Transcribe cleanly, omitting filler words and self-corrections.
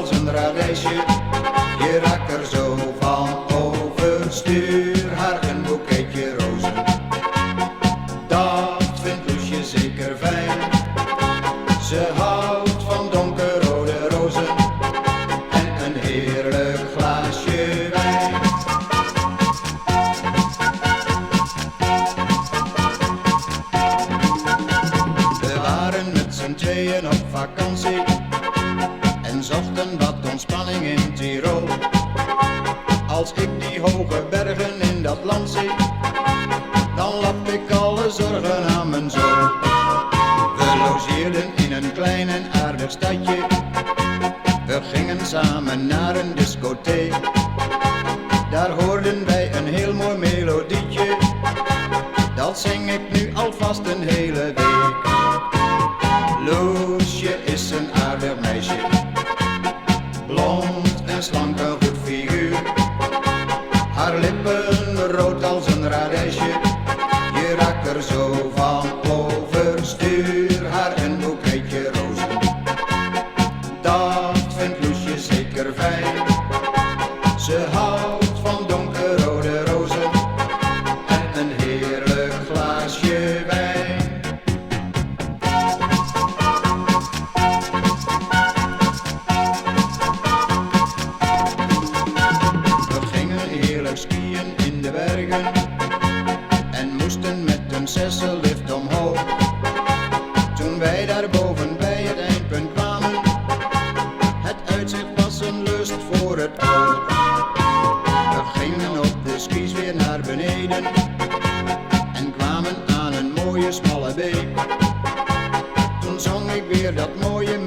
als een radijsje. Je raakt er zo van overstuur, haar een boeketje rozen. Dat vindt Loesje zeker fijn. Ze houdt van donkerrode rozen en een heerlijk glaasje wijn. We waren met z'n tweeën op vakantie en zochten wat ontspanning in Tirol. Als ik die hoge bergen in dat land zie, dan lap ik alle zorgen aan mijn zool. We logeerden in een klein en aardig stadje. We gingen samen naar een discotheek. Daar hoorden wij een heel mooi melodietje. Dat zing ik nu alvast een hele week. Loesje is een aardig meisje, blond en slank, een goed figuur. Haar lippen rood als een radijsje. Je raakt er zo van overstuur, haar een boeketje rozen. Dat vindt Loesje zeker fijn. Ze houdt van donkerrode rozen en een heerlijk glaasje wijn. We gingen heerlijk skiën in de bergen en moesten met een zessellift omhoog. Toen wij daar boven bij het eindpunt kwamen, het uitzicht was een lust voor het oog. We gingen op de skis weer naar beneden en kwamen aan een mooie smalle beek. Toen zong ik weer dat mooie